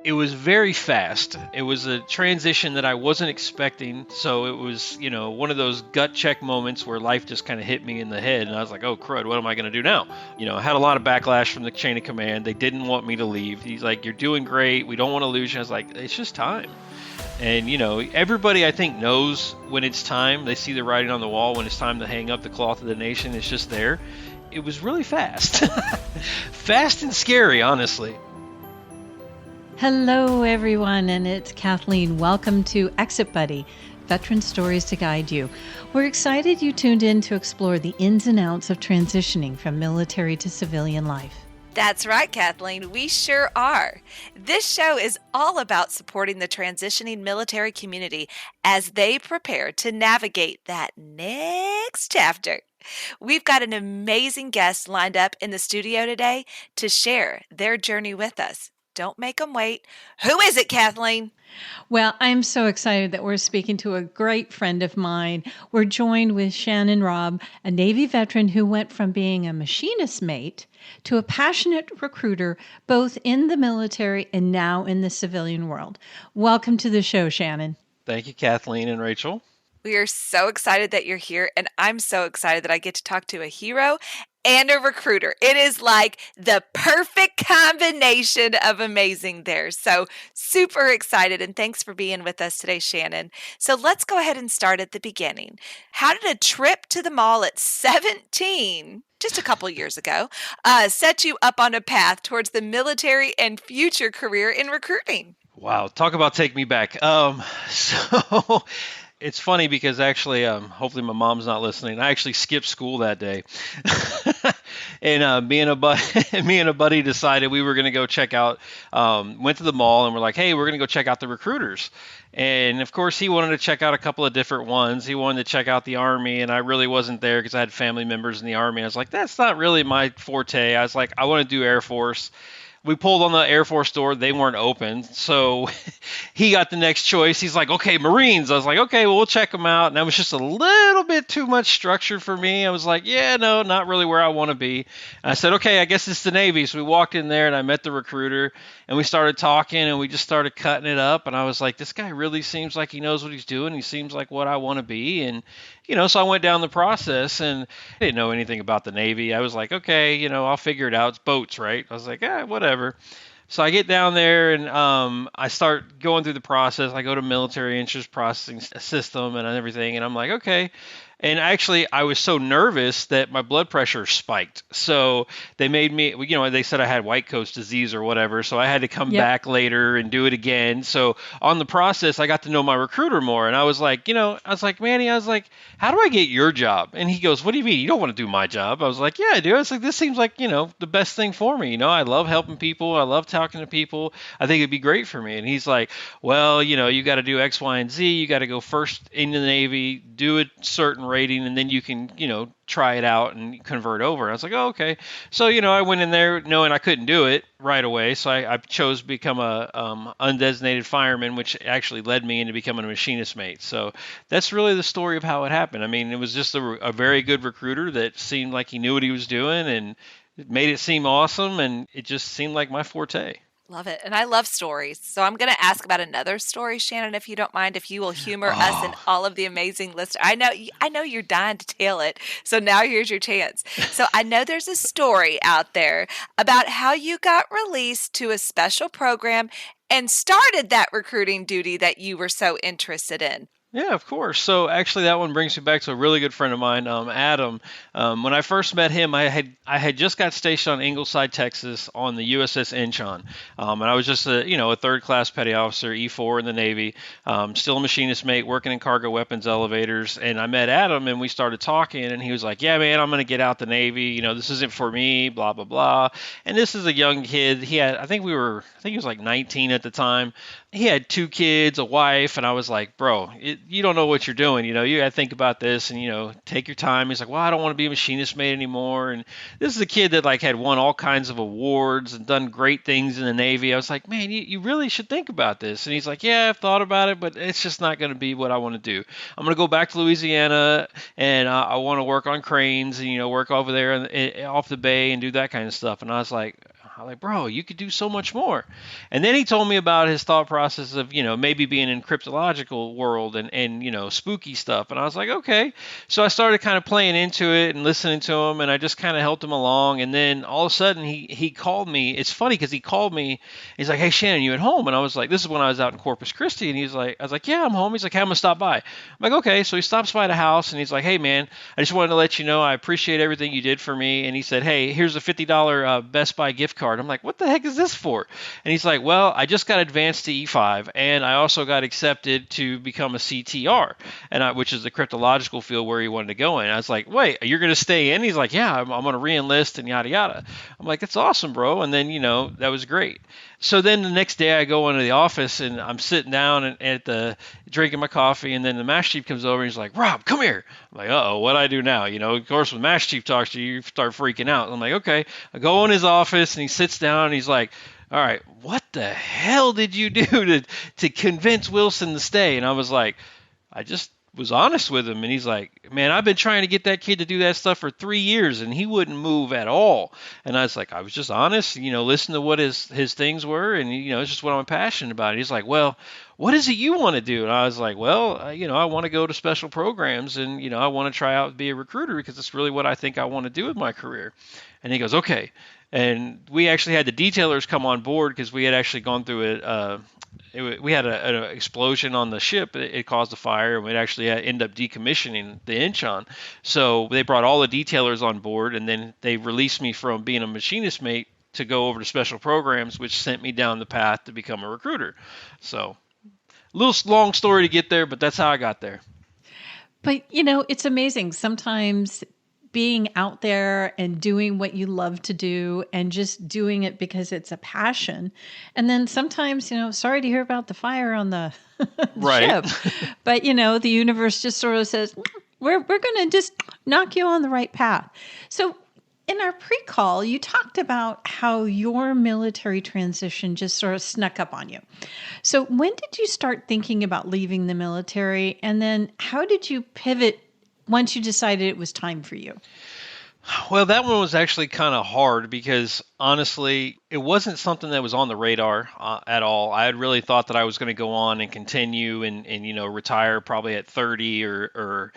It was very fast. It was a transition that I wasn't expecting. So it was, one of those gut check moments where life just kind of hit me in the head. And I was like, oh, crud, what am I going to do now? I had a lot of backlash from the chain of command. They didn't want me to leave. He's like, you're doing great. We don't want to lose you. I was like, it's just time. And, everybody I think knows when it's time. They see the writing on the wall when it's time to hang up the cloth of the nation. It's just there. It was really fast. Fast and scary, honestly. Hello, everyone, and it's Kathleen. Welcome to Exit Buddy, Veteran Stories to Guide You. We're excited you tuned in to explore the ins and outs of transitioning from military to civilian life. That's right, Kathleen. We sure are. This show is all about supporting the transitioning military community as they prepare to navigate that next chapter. We've got an amazing guest lined up in the studio today to share their journey with us. Don't make them wait. Who is it, Kathleen? Well, I'm so excited that we're speaking to a great friend of mine. We're joined with Shanon Robb, a Navy veteran who went from being a machinist mate to a passionate recruiter, both in the military and now in the civilian world. Welcome to the show, Shanon. Thank you, Kathleen and Rachel. We are so excited that you're here, and I'm so excited that I get to talk to a hero and a recruiter. It is like the perfect combination of amazing there. So super excited, and thanks for being with us today, Shanon. So let's go ahead and start at the beginning. How did a trip to the mall at 17, just a couple years ago, set you up on a path towards the military and future career in recruiting? Wow, talk about take me back. So it's funny because actually, hopefully my mom's not listening. I actually skipped school that day, and me and a buddy decided we were going to go check out. Went to the mall and we're like, hey, we're going to go check out the recruiters. And of course, he wanted to check out a couple of different ones. He wanted to check out the Army, and I really wasn't there because I had family members in the Army. I was like, that's not really my forte. I was like, I want to do Air Force. We pulled on the Air Force door. They weren't open. So he got the next choice. He's like, okay, Marines. I was like, okay, well, we'll check them out. And that was just a little bit too much structure for me. I was like, yeah, no, not really where I want to be. And I said, okay, I guess it's the Navy. So we walked in there and I met the recruiter and we started talking and we just started cutting it up. And I was like, this guy really seems like he knows what he's doing. He seems like what I want to be. And, so I went down the process and I didn't know anything about the Navy. I was like, okay, I'll figure it out. It's boats, right? I was like, whatever. So I get down there and I start going through the process. I go to military interest processing system and everything. And I'm like, okay. And actually, I was so nervous that my blood pressure spiked. So they made me, they said I had white coat disease or whatever. So I had to come back later and do it again. So on the process, I got to know my recruiter more. And I was like, Manny, how do I get your job? And he goes, what do you mean? You don't want to do my job? I was like, yeah, I do. I was like, this seems like, the best thing for me. I love helping people. I love talking to people. I think it'd be great for me. And he's like, well, you got to do X, Y, and Z. You got to go first into the Navy, do a certain rating, and then you can, try it out and convert over. I was like, oh, okay. So, I went in there knowing I couldn't do it right away. So I chose to become a undesignated fireman, which actually led me into becoming a machinist mate. So that's really the story of how it happened. I mean, it was just a very good recruiter that seemed like he knew what he was doing and it made it seem awesome. And it just seemed like my forte. Love it. And I love stories. So I'm going to ask about another story, Shanon, if you don't mind, if you will humor us and all of the amazing listeners. I know you're dying to tell it. So now here's your chance. So I know there's a story out there about how you got released to a special program and started that recruiting duty that you were so interested in. Yeah, of course. So actually, that one brings me back to a really good friend of mine, Adam. When I first met him, I had just got stationed on Ingleside, Texas, on the USS Incheon, and I was just a third class petty officer, E4 in the Navy, still a machinist mate, working in cargo weapons elevators. And I met Adam, and we started talking, and he was like, "Yeah, man, I'm gonna get out the Navy. This isn't for me, blah blah blah." And this is a young kid. I think he was like 19 at the time. He had 2 kids, a wife, and I was like, bro, you don't know what you're doing. You got to think about this and, take your time. He's like, well, I don't want to be a machinist mate anymore. And this is a kid that had won all kinds of awards and done great things in the Navy. I was like, man, you really should think about this. And he's like, yeah, I've thought about it, but it's just not going to be what I want to do. I'm going to go back to Louisiana and I want to work on cranes and, work over there off the bay and do that kind of stuff. And I was like, I'm like, bro, you could do so much more. And then he told me about his thought process of, maybe being in cryptological world and spooky stuff. And I was like, okay. So I started kind of playing into it and listening to him, and I just kind of helped him along. And then all of a sudden he called me. It's funny because he called me. He's like, hey, Shanon, you at home? And I was like, this is when I was out in Corpus Christi. And I was like, yeah, I'm home. He's like, hey, I'm going to stop by. I'm like, okay. So he stops by the house, and he's like, hey, man, I just wanted to let you know I appreciate everything you did for me. And he said, hey, here's a $50 Best Buy gift card. I'm like, what the heck is this for? And he's like, well, I just got advanced to E5, and I also got accepted to become a CTR, which is the cryptological field where he wanted to go in. And I was like, wait, you're going to stay in? He's like, yeah, I'm going to re-enlist and yada, yada. I'm like, that's awesome, bro. And then, that was great. So then the next day I go into the office, and I'm sitting down drinking my coffee, and then the Master Chief comes over and he's like, Rob, come here. I'm like, uh-oh, what do I do now? Of course, when Master Chief talks to you, you start freaking out. I'm like, okay. I go in his office, and he sits down, and he's like, all right, what the hell did you do to convince Wilson to stay? And I was like, I just was honest with him. And he's like, man, I've been trying to get that kid to do that stuff for 3 years, and he wouldn't move at all. And I was like, I was just honest, listen to what his things were, and it's just what I'm passionate about. And he's like, well, what is it you want to do? And I was like, well, I want to go to special programs, and I want to try out to be a recruiter because it's really what I think I want to do with my career. And he goes, okay. And we actually had the detailers come on board because we had actually gone through it. We had an explosion on the ship. It caused a fire, and we'd actually end up decommissioning the Incheon. So they brought all the detailers on board, and then they released me from being a machinist mate to go over to special programs, which sent me down the path to become a recruiter. So a little long story to get there, but that's how I got there. But, it's amazing. Sometimes being out there and doing what you love to do and just doing it because it's a passion. And then sometimes, sorry to hear about the fire on the right. ship, but the universe just sort of says, we're going to just knock you on the right path. So in our pre-call, you talked about how your military transition just sort of snuck up on you. So when did you start thinking about leaving the military? And then how did you pivot once you decided it was time for you? Well, that one was actually kind of hard because honestly, it wasn't something that was on the radar at all. I had really thought that I was going to go on and continue and retire probably at 30 or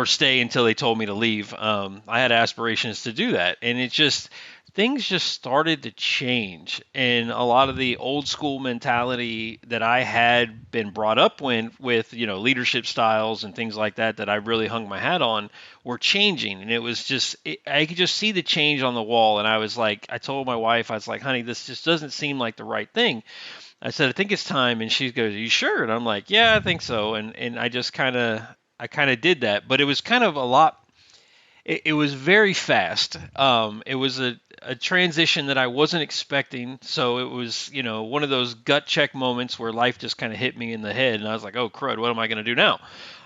stay until they told me to leave. I had aspirations to do that, and things just started to change, and a lot of the old school mentality that I had been brought up with leadership styles and things like that I really hung my hat on were changing. And it was just, I could just see the change on the wall. And I was like, I told my wife, I was like, honey, this just doesn't seem like the right thing. I said, I think it's time. And she goes, are you sure? And I'm like, yeah, I think so. And I just kind of did that, but it was kind of a lot. It was very fast. It was a transition that I wasn't expecting. So it was, one of those gut check moments where life just kind of hit me in the head. And I was like, oh, crud, what am I going to do now?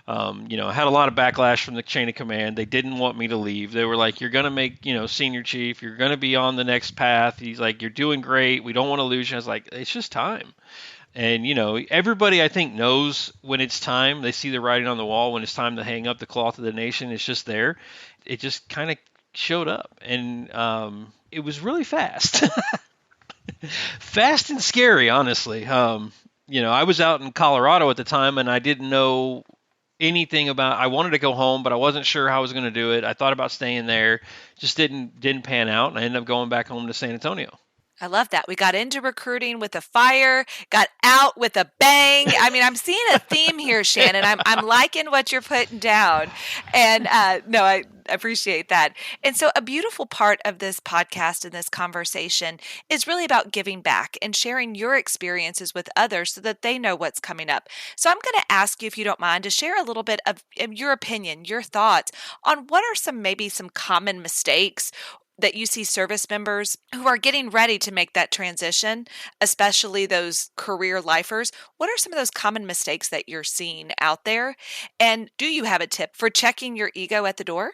I had a lot of backlash from the chain of command. They didn't want me to leave. They were like, you're going to make, senior chief. You're going to be on the next path. He's like, you're doing great. We don't want to lose you. I was like, it's just time. And, everybody, I think, knows when it's time. They see the writing on the wall. When it's time to hang up the cloth of the nation, it's just there. It just kind of showed up. And it was really fast. Fast and scary, honestly. I was out in Colorado at the time, and I didn't know anything about. I wanted to go home, but I wasn't sure how I was going to do it. I thought about staying there. Just didn't pan out, and I ended up going back home to San Antonio. I love that. We got into recruiting with a fire, got out with a bang. I mean, I'm seeing a theme here, Shanon. I'm liking what you're putting down. And no, I appreciate that. And so a beautiful part of this podcast and this conversation is really about giving back and sharing your experiences with others so that they know what's coming up. So I'm going to ask you, if you don't mind, to share a little bit of your opinion, your thoughts on what are maybe some common mistakes that you see service members who are getting ready to make that transition, especially those career lifers. What are some of those common mistakes that you're seeing out there? And do you have a tip for checking your ego at the door?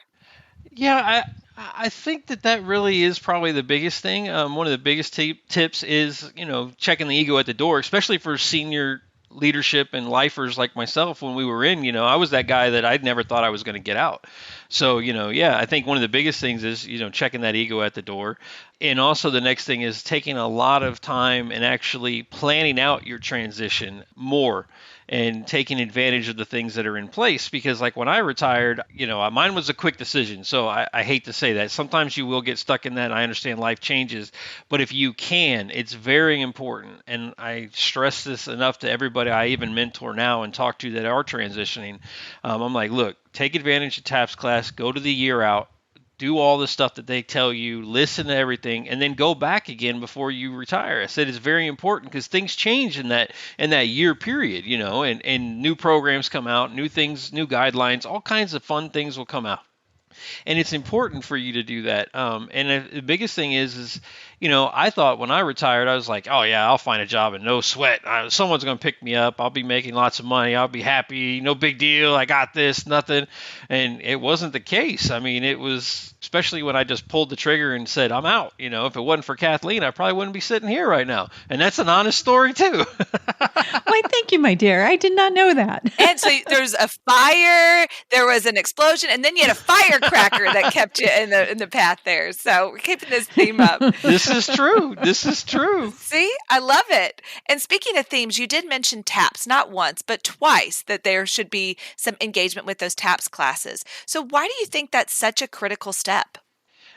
Yeah, I think that really is probably the biggest thing. One of the biggest tips is, checking the ego at the door, especially for senior leadership and lifers like myself. When we were in, I was that guy that I'd never thought I was going to get out. So, yeah, I think one of the biggest things is, checking that ego at the door. And also the next thing is taking a lot of time and actually planning out your transition more and taking advantage of the things that are in place. Because like when I retired, mine was a quick decision. So I hate to say that. Sometimes you will get stuck in that. I understand life changes. But if you can, it's very important. And I stress this enough to everybody I even mentor now and talk to that are transitioning. I'm like, look, take advantage of TAPS class, go to the year out, do all the stuff that they tell you, listen to everything, and then go back again before you retire. I said it's very important because things change in that year period, and new programs come out, new things, new guidelines, all kinds of fun things will come out. And it's important for you to do that. And the biggest thing is, I thought when I retired, I was like, oh yeah, I'll find a job and no sweat. Someone's going to pick me up. I'll be making lots of money. I'll be happy. No big deal. I got this, nothing. And it wasn't the case. I mean, it was, especially when I just pulled the trigger and said, I'm out. If it wasn't for Kathleen, I probably wouldn't be sitting here right now. And that's an honest story too. Why, thank you, my dear. I did not know that. And so there's a fire, there was an explosion, and then you had a firecracker that kept you in the path there. So we're keeping this theme up. This is true. This is true. See, I love it. And speaking of themes, you did mention TAPS, not once, but twice, that there should be some engagement with those TAPS classes. So why do you think that's such a critical step?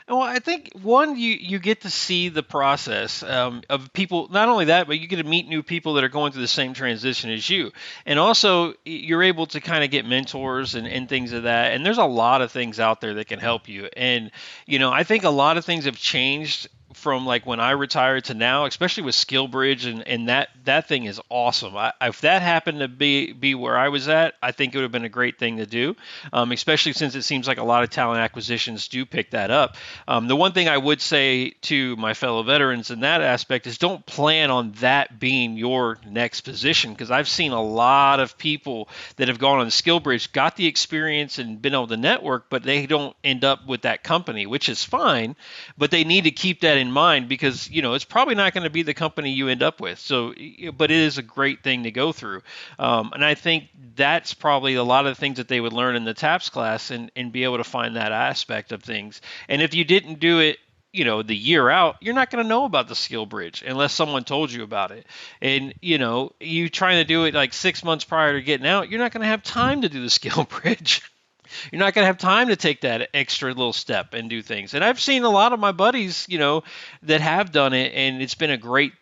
Well, I think one, you get to see the process of people. Not only that, but you get to meet new people that are going through the same transition as you, and also you're able to kind of get mentors and things of that. And there's a lot of things out there that can help you. And I think a lot of things have changed from like when I retired to now, especially with SkillBridge, and that thing is awesome. If that happened to be where I was at, I think it would have been a great thing to do, especially since it seems like a lot of talent acquisitions do pick that up. The one thing I would say to my fellow veterans in that aspect is don't plan on that being your next position, because I've seen a lot of people that have gone on SkillBridge, got the experience and been able to network, but they don't end up with that company, which is fine, but they need to keep that in mind, because it's probably not going to be the company you end up with. So, but it is a great thing to go through, and I think that's probably a lot of the things that they would learn in the TAPS class, and be able to find that aspect of things. And if you didn't do it, the year out, you're not going to know about the SkillBridge unless someone told you about it. And, you trying to do it like 6 months prior to getting out, you're not going to have time to do the SkillBridge. You're not going to have time to take that extra little step and do things. And I've seen a lot of my buddies, that have done it, and it's been a great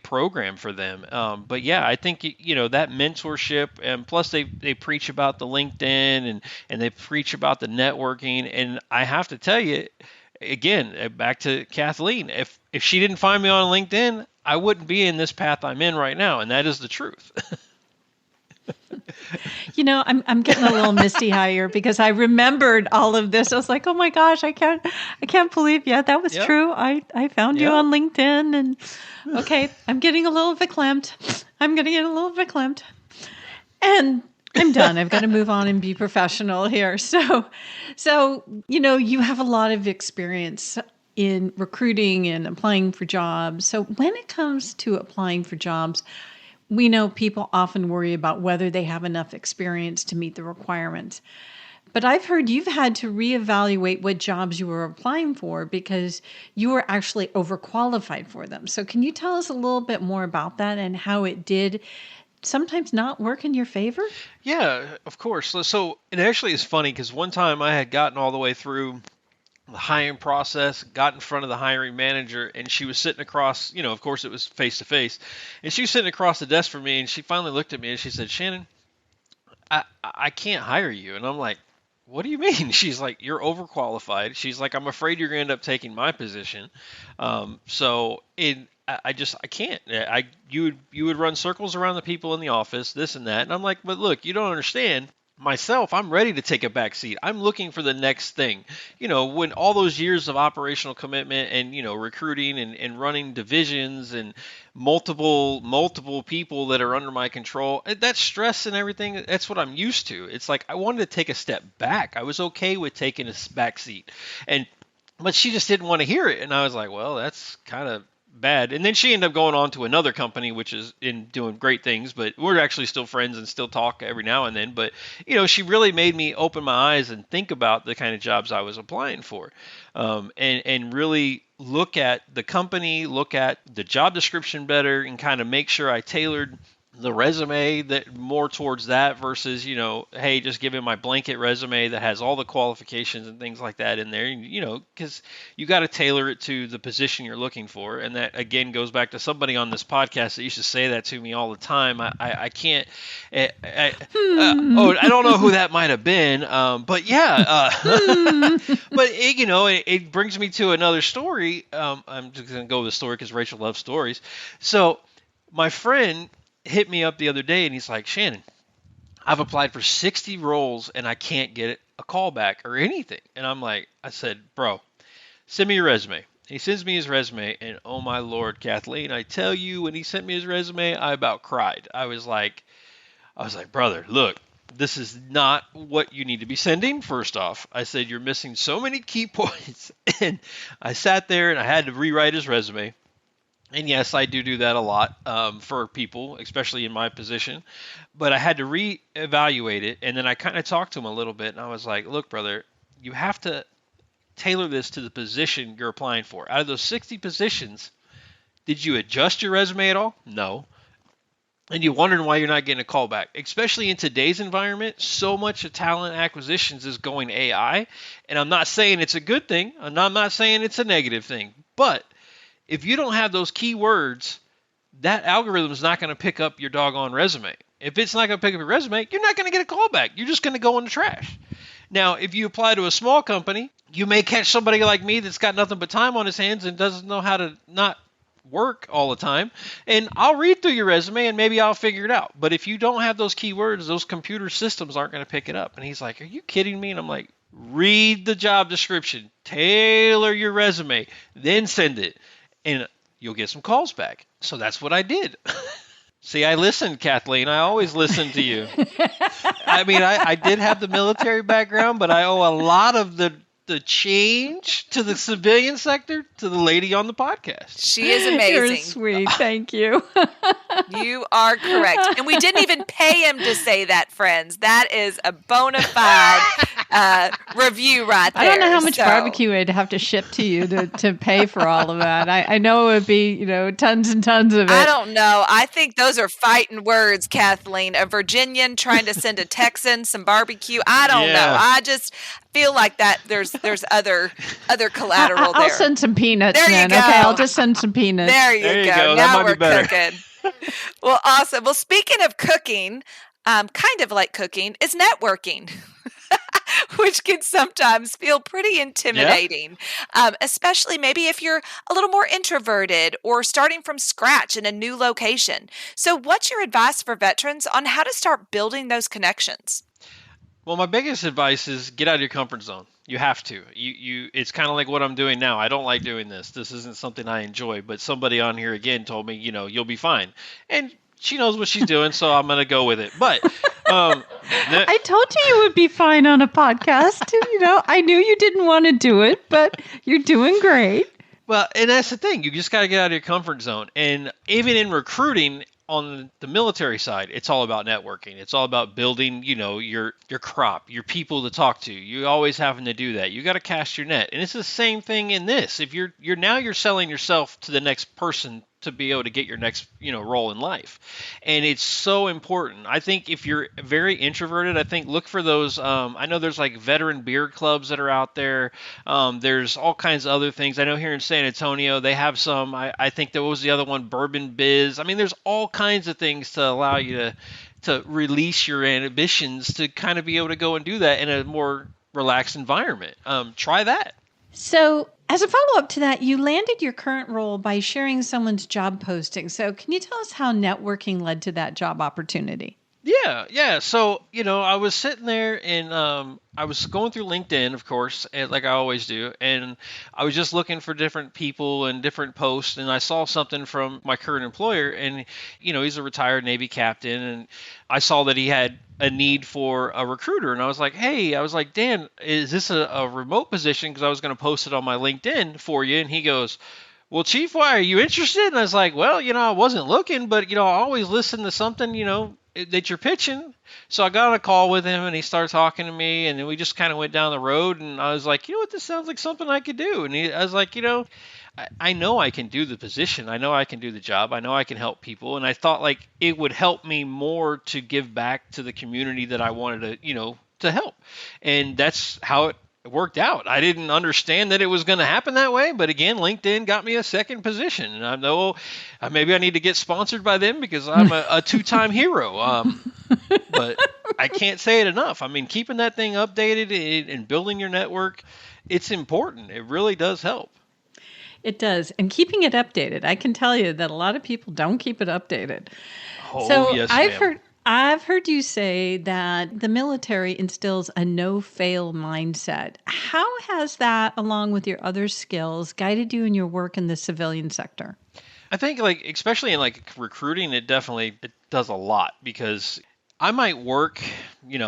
program for them. But yeah, I think, that mentorship, and plus they preach about the LinkedIn and they preach about the networking. And I have to tell you, again, back to Kathleen, if she didn't find me on LinkedIn, I wouldn't be in this path I'm in right now. And that is the truth. I'm getting a little misty eye here because I remembered all of this. I was like, oh my gosh, I can't believe, that was true. I found you on LinkedIn, and okay, I'm getting a little verklempt. And I'm done. I've got to move on and be professional here. So, you have a lot of experience in recruiting and applying for jobs. So when it comes to applying for jobs, we know people often worry about whether they have enough experience to meet the requirements. But I've heard you've had to reevaluate what jobs you were applying for because you were actually overqualified for them. So can you tell us a little bit more about that and how it did sometimes not work in your favor? Yeah, of course. So it actually is funny because one time I had gotten all the way through the hiring process, got in front of the hiring manager, and she was sitting across, of course it was face to face, and she was sitting across the desk from me, and she finally looked at me and she said, Shannon, I can't hire you. And I'm like, what do you mean? She's like, you're overqualified. She's like, I'm afraid you're going to end up taking my position. I can't. You would run circles around the people in the office, this and that. And I'm like, but look, you don't understand. Myself, I'm ready to take a back seat. I'm looking for the next thing. When all those years of operational commitment and, recruiting and running divisions and multiple people that are under my control, that stress and everything, that's what I'm used to. It's like I wanted to take a step back. I was okay with taking a back seat. But she just didn't want to hear it. And I was like, well, that's kind of bad. And then she ended up going on to another company, which is in doing great things, but we're actually still friends and still talk every now and then. But, she really made me open my eyes and think about the kind of jobs I was applying for, and really look at the company, look at the job description better, and kind of make sure I tailored the resume that more towards that versus, hey, just give him my blanket resume that has all the qualifications and things like that in there, because you got to tailor it to the position you're looking for. And that, again, goes back to somebody on this podcast that used to say that to me all the time. I can't, I don't know who that might have been, but yeah, but it brings me to another story. I'm just going to go with the story because Rachel loves stories. So my friend hit me up the other day and he's like, Shanon, I've applied for 60 roles and I can't get a call back or anything. And I said, bro, send me your resume. He sends me his resume and oh my Lord, Kathleen, I tell you, when he sent me his resume, I about cried. I was like, brother, look, this is not what you need to be sending. First off, I said, you're missing so many key points. And I sat there and I had to rewrite his resume. And yes, I do that a lot for people, especially in my position. But I had to reevaluate it, and then I kind of talked to him a little bit, and I was like, look, brother, you have to tailor this to the position you're applying for. Out of those 60 positions, did you adjust your resume at all? No. And you're wondering why you're not getting a call back. Especially in today's environment, so much of talent acquisitions is going AI. And I'm not saying it's a good thing, and I'm not saying it's a negative thing, but if you don't have those keywords, that algorithm is not going to pick up your doggone resume. If it's not going to pick up your resume, you're not going to get a call back. You're just going to go in the trash. Now, if you apply to a small company, you may catch somebody like me that's got nothing but time on his hands and doesn't know how to not work all the time. And I'll read through your resume and maybe I'll figure it out. But if you don't have those keywords, those computer systems aren't going to pick it up. And he's like, are you kidding me? And I'm like, read the job description, tailor your resume, then send it. And you'll get some calls back. So that's what I did. See, I listened, Kathleen. I always listen to you. I mean, I did have the military background, but I owe a lot of the change to the civilian sector to the lady on the podcast. She is amazing. You're sweet. Thank you. You are correct. And we didn't even pay him to say that, friends. That is a bona fide review right there. I don't know how much barbecue I'd have to ship to you to pay for all of that. I know it would be, tons and tons of it. I don't know. I think those are fighting words, Kathleen. A Virginian trying to send a Texan some barbecue. I don't know. I just feel like that there's other collateral there. I'll send some peanuts there then. You go. Okay, I'll just send some peanuts. There you go. Now we're cooking. Well, awesome. Well, speaking of cooking, kind of like cooking is networking. Which can sometimes feel pretty intimidating, especially maybe if you're a little more introverted or starting from scratch in a new location. So what's your advice for veterans on how to start building those connections? Well, my biggest advice is get out of your comfort zone. You have to. It's kind of like what I'm doing now. I don't like doing this. This isn't something I enjoy, but somebody on here again told me, you'll be fine. And she knows what she's doing, so I'm going to go with it. But I told you would be fine on a podcast. I knew you didn't want to do it, but you're doing great. Well, and that's the thing. You just got to get out of your comfort zone. And even in recruiting, on the military side, it's all about networking. It's all about building, your crop, your people to talk to. You're always having to do that. You got to cast your net. And it's the same thing in this. If you're selling yourself to the next person to be able to get your next, role in life. And it's so important. I think if you're very introverted, look for those. I know there's like veteran beer clubs that are out there. There's all kinds of other things. I know here in San Antonio, they have some. I think there was the other one, Bourbon Biz. I mean, there's all kinds of things to allow you to release your inhibitions to kind of be able to go and do that in a more relaxed environment. Try that. So as a follow-up to that, you landed your current role by sharing someone's job posting. So can you tell us how networking led to that job opportunity? Yeah. So, I was sitting there and I was going through LinkedIn, of course, like I always do. And I was just looking for different people and different posts. And I saw something from my current employer. And, he's a retired Navy captain. And I saw that he had a need for a recruiter. And I was like, Dan, is this a remote position? Because I was going to post it on my LinkedIn for you. And he goes, well, Chief, why are you interested? And I was like, well, I wasn't looking, but, I always listen to something, that you're pitching. So I got on a call with him and he started talking to me and then we just kind of went down the road and I was like, what, this sounds like something I could do. And I was like, I know I can do the position. I know I can do the job. I know I can help people. And I thought like it would help me more to give back to the community that I wanted to, to help. And that's how it worked out. I didn't understand that it was going to happen that way, but again, LinkedIn got me a second position, and I know maybe I need to get sponsored by them because I'm a two-time hero. But I can't say it enough. I mean, keeping that thing updated and building your network, it's important. It really does help. It does. And keeping it updated. I can tell you that a lot of people don't keep it updated. Oh, so yes, I've heard you say that the military instills a no-fail mindset. How has that, along with your other skills, guided you in your work in the civilian sector? I think like especially in like recruiting, it does a lot because I might work,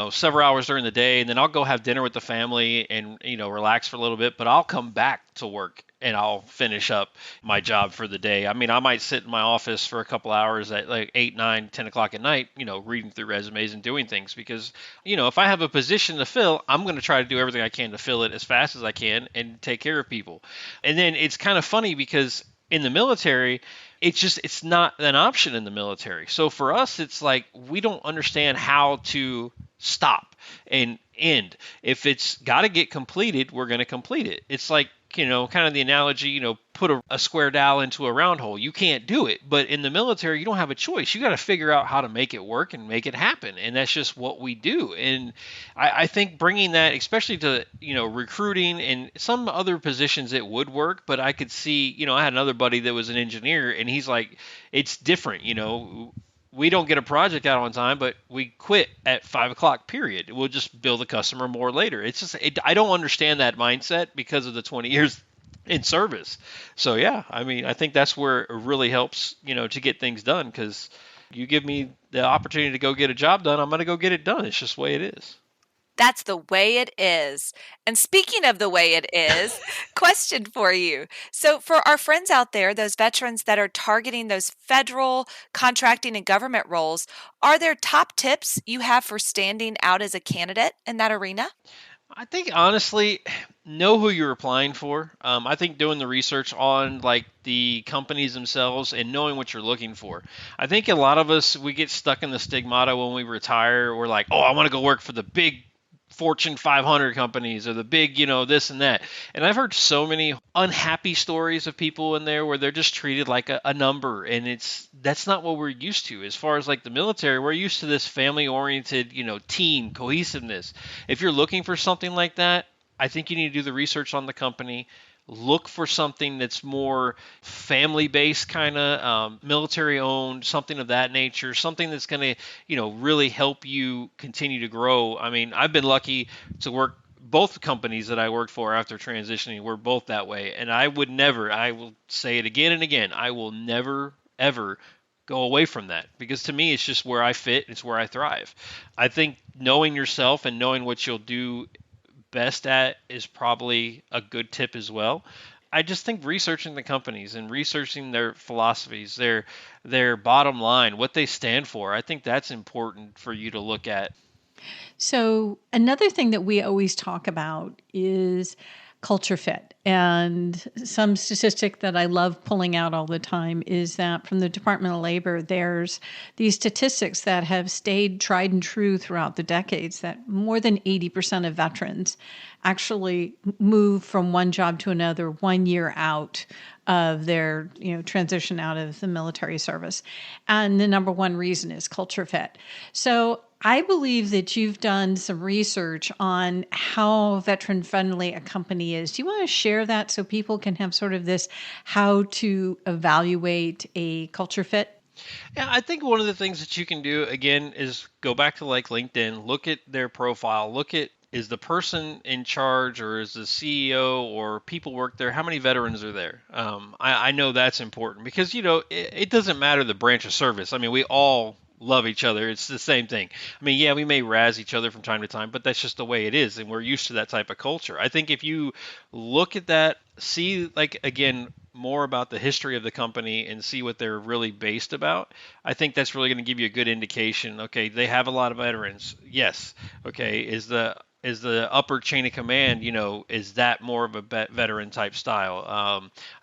several hours during the day and then I'll go have dinner with the family and, relax for a little bit, but I'll come back to work and I'll finish up my job for the day. I mean, I might sit in my office for a couple hours at like 8, 9, 10 o'clock at night, reading through resumes and doing things because, if I have a position to fill, I'm going to try to do everything I can to fill it as fast as I can and take care of people. And then it's kind of funny because in the military, it's not an option in the military. So for us, it's like we don't understand how to stop and end. If it's got to get completed, we're going to complete it. It's like, kind of the analogy, put a square dowel into a round hole. You can't do it. But in the military, you don't have a choice. You got to figure out how to make it work and make it happen. And that's just what we do. And I think bringing that, especially to, recruiting and some other positions, it would work. But I could see, I had another buddy that was an engineer and he's like, it's different, we don't get a project out on time, but we quit at 5 o'clock, period. We'll just bill the customer more later. It's just, I don't understand that mindset because of the 20 years in service. So, yeah, I mean, I think that's where it really helps, to get things done because you give me the opportunity to go get a job done, I'm going to go get it done. It's just the way it is. That's the way it is. And speaking of the way it is, question for you. So for our friends out there, those veterans that are targeting those federal contracting and government roles, are there top tips you have for standing out as a candidate in that arena? I think honestly, know who you're applying for. I think doing the research on like the companies themselves and knowing what you're looking for. I think a lot of us, we get stuck in the stigmata when we retire. We're like, oh, I want to go work for the big Fortune 500 companies or the big, this and that. And I've heard so many unhappy stories of people in there where they're just treated like a number. And that's not what we're used to. As far as like the military, we're used to this family oriented, team cohesiveness. If you're looking for something like that, I think you need to do the research on the company. Look for something that's more family-based, kind of military-owned, something of that nature, something that's going to, really help you continue to grow. I mean, I've been lucky to work both companies that I worked for after transitioning were both that way, and I will say it again and again, I will never, ever go away from that because to me, it's just where I fit, it's where I thrive. I think knowing yourself and knowing what you'll do best at is probably a good tip as well. I just think researching the companies and researching their philosophies, their bottom line, what they stand for, I think that's important for you to look at. So another thing that we always talk about is culture fit. And some statistic that I love pulling out all the time is that from the Department of Labor, there's these statistics that have stayed tried and true throughout the decades that more than 80% of veterans actually move from one job to another 1 year out of their transition out of the military service. And the number one reason is culture fit. So I believe that you've done some research on how veteran friendly a company is. Do you want to share that so people can have sort of this how to evaluate a culture fit? Yeah, I think one of the things that you can do again is go back to like LinkedIn, look at their profile, look at is the person in charge or is the CEO or people work there, how many veterans are there? I know that's important because, it doesn't matter the branch of service. I mean, we all love each other. It's the same thing. I mean, yeah, we may razz each other from time to time, but that's just the way it is, and we're used to that type of culture. I think if you look at that, see, like, again, more about the history of the company and see what they're really based about, I think that's really going to give you a good indication. Okay, they have a lot of veterans. Yes. Okay, is the upper chain of command, is that more of a veteran type style?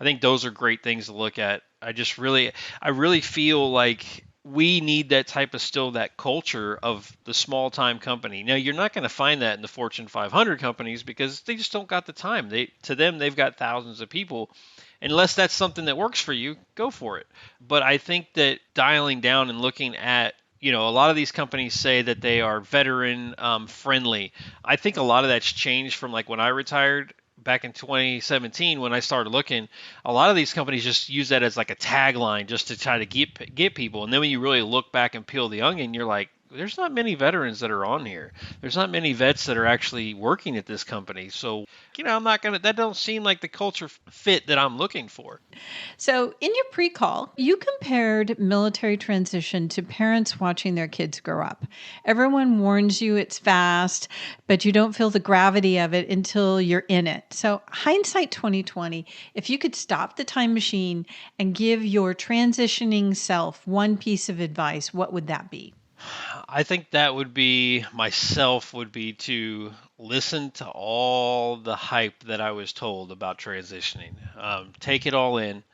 I think those are great things to look at. I really feel like we need that type of still that culture of the small time company. Now you're not going to find that in the Fortune 500 companies because they just don't got the time. To them they've got thousands of people. Unless that's something that works for you, go for it. But I think that dialing down and looking at a lot of these companies say that they are veteran friendly. I think a lot of that's changed from like when I retired back in 2017 when I started looking. A lot of these companies just use that as like a tagline just to try to get people. And then when you really look back and peel the onion, you're like, there's not many veterans that are on here. There's not many vets that are actually working at this company. So, that don't seem like the culture fit that I'm looking for. So, in your pre-call, you compared military transition to parents watching their kids grow up. Everyone warns you it's fast, but you don't feel the gravity of it until you're in it. So, hindsight 2020, if you could stop the time machine and give your transitioning self one piece of advice, what would that be? I think that would be to listen to all the hype that I was told about transitioning. Take it all in,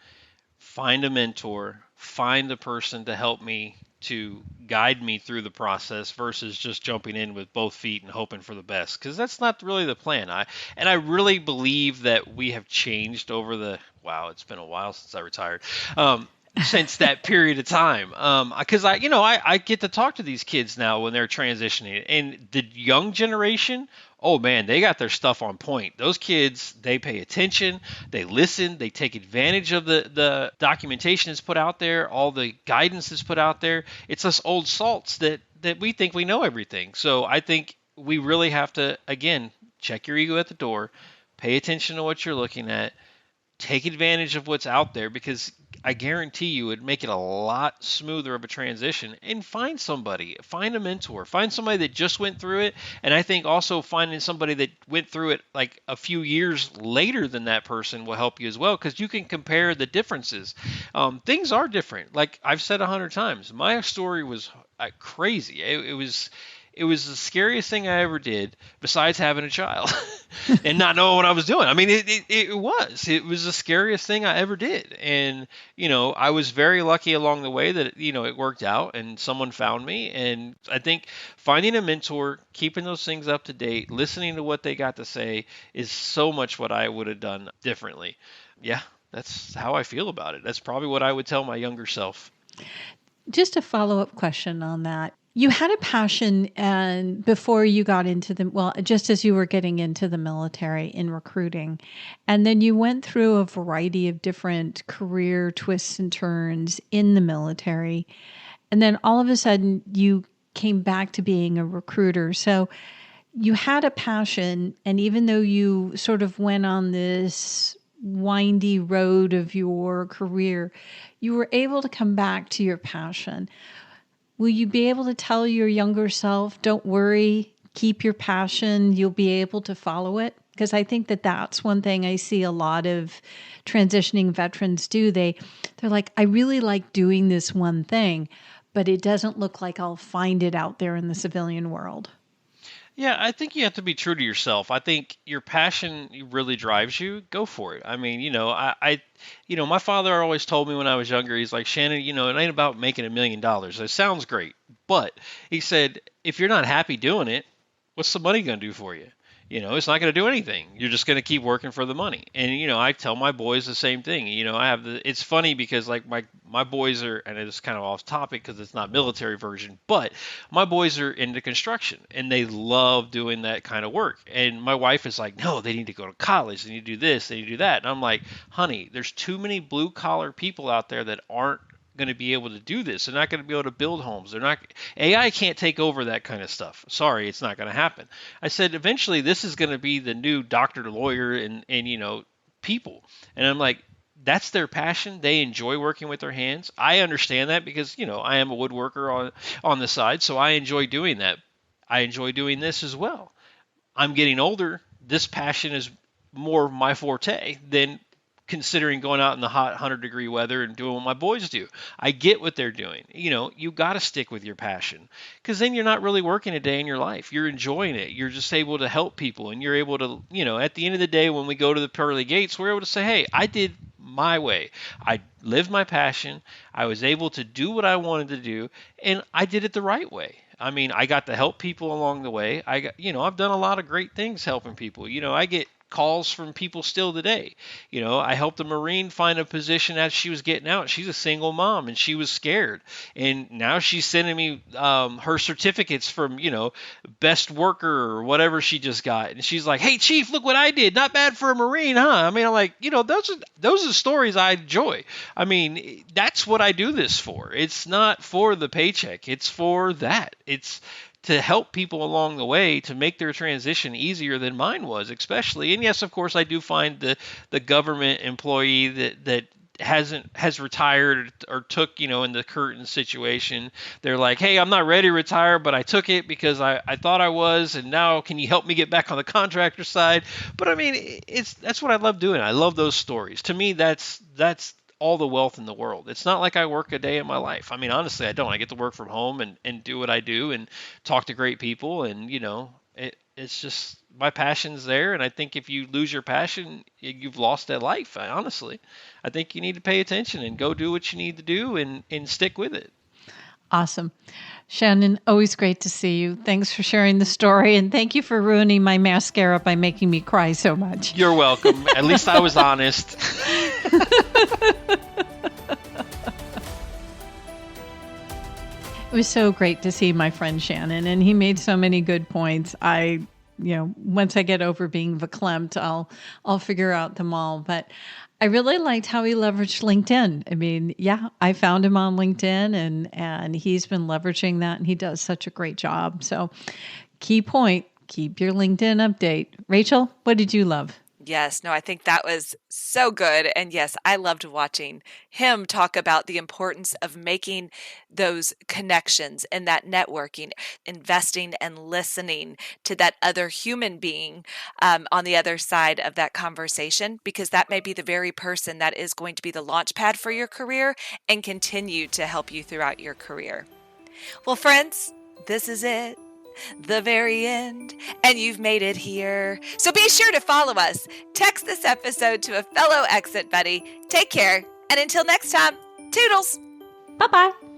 find a mentor, find a person to help me to guide me through the process versus just jumping in with both feet and hoping for the best, because that's not really the plan. I really believe that we have changed over it's been a while since I retired. Since that period of time, because I get to talk to these kids now when they're transitioning, and the young generation, oh man, they got their stuff on point. Those kids, they pay attention, they listen, they take advantage of the documentation that's put out there, all the guidance that's put out there. It's us old salts that we think we know everything. So I think we really have to, again, check your ego at the door, pay attention to what you're looking at, take advantage of what's out there, because I guarantee you it'd make it a lot smoother of a transition. And find a mentor, find somebody that just went through it. And I think also finding somebody that went through it like a few years later than that person will help you as well, because you can compare the differences. Things are different. Like I've said 100 times, my story was crazy. It was the scariest thing I ever did besides having a child and not knowing what I was doing. I mean, it was the scariest thing I ever did. And, I was very lucky along the way that, it worked out and someone found me. And I think finding a mentor, keeping those things up to date, listening to what they got to say is so much what I would have done differently. Yeah, that's how I feel about it. That's probably what I would tell my younger self. Just a follow-up question on that. You had a passion and before you got into just as you were getting into the military in recruiting, and then you went through a variety of different career twists and turns in the military. And then all of a sudden you came back to being a recruiter. So you had a passion, and even though you sort of went on this windy road of your career, you were able to come back to your passion. Will you be able to tell your younger self, don't worry, keep your passion, you'll be able to follow it? Because I think that that's one thing I see a lot of transitioning veterans do. They're like, I really like doing this one thing, but it doesn't look like I'll find it out there in the civilian world. Yeah, I think you have to be true to yourself. I think your passion really drives you. Go for it. I mean, my father always told me when I was younger, he's like, Shannon, it ain't about making $1 million. It sounds great, but he said, if you're not happy doing it, what's the money going to do for you? It's not going to do anything. You're just going to keep working for the money. And, I tell my boys the same thing. It's funny because like my boys are, and it's kind of off topic because it's not military version, but my boys are into construction and they love doing that kind of work. And my wife is like, no, they need to go to college. They need to do this. They need to do that. And I'm like, honey, there's too many blue collar people out there that aren't going to be able to do this. They're not going to be able to build homes. AI can't take over that kind of stuff. Sorry, it's not going to happen. I said, eventually this is going to be the new doctor, lawyer, and people. And I'm like, that's their passion. They enjoy working with their hands. I understand that because, I am a woodworker on the side, so I enjoy doing that. I enjoy doing this as well. I'm getting older. This passion is more my forte than considering going out in the hot 100-degree weather and doing what my boys do. I get what they're doing. You got to stick with your passion, because then you're not really working a day in your life. You're enjoying it. You're just able to help people, and you're able to, at the end of the day, when we go to the pearly gates, we're able to say, hey, I did my way. I lived my passion. I was able to do what I wanted to do, and I did it the right way. I mean, I got to help people along the way. I've done a lot of great things helping people. I get calls from people still today. I helped a Marine find a position as she was getting out. She's a single mom and she was scared. And now she's sending me her certificates from, best worker or whatever she just got. And she's like, hey, Chief, look what I did. Not bad for a Marine, huh? I mean, I'm like, those are stories I enjoy. I mean, that's what I do this for. It's not for the paycheck. It's for that. It's to help people along the way to make their transition easier than mine was, especially. And yes, of course, I do find the government employee that has retired or took, in the current situation, they're like, hey, I'm not ready to retire, but I took it because I thought I was, and now can you help me get back on the contractor side? But I mean, that's what I love doing. I love those stories. To me, that's all the wealth in the world. It's not like I work a day in my life. I mean, honestly, I don't. I get to work from home and do what I do and talk to great people. And, it's just my passion's there. And I think if you lose your passion, you've lost that life. Honestly, I think you need to pay attention and go do what you need to do and stick with it. Awesome. Shanon, always great to see you. Thanks for sharing the story. And thank you for ruining my mascara by making me cry so much. You're welcome. At least I was honest. It was so great to see my friend Shanon, and he made so many good points. Once I get over being verklempt, I'll figure out them all. But I really liked how he leveraged LinkedIn. I mean, yeah, I found him on LinkedIn, and he's been leveraging that, and he does such a great job. So, key point, keep your LinkedIn update. Rachel, what did you love? Yes, no, I think that was so good. And yes, I loved watching him talk about the importance of making those connections and that networking, investing and listening to that other human being on the other side of that conversation, because that may be the very person that is going to be the launch pad for your career and continue to help you throughout your career. Well, friends, this is it. The very end, and you've made it here. So be sure to follow us. Text this episode to a fellow exit buddy. Take care, and until next time, toodles. Bye-bye.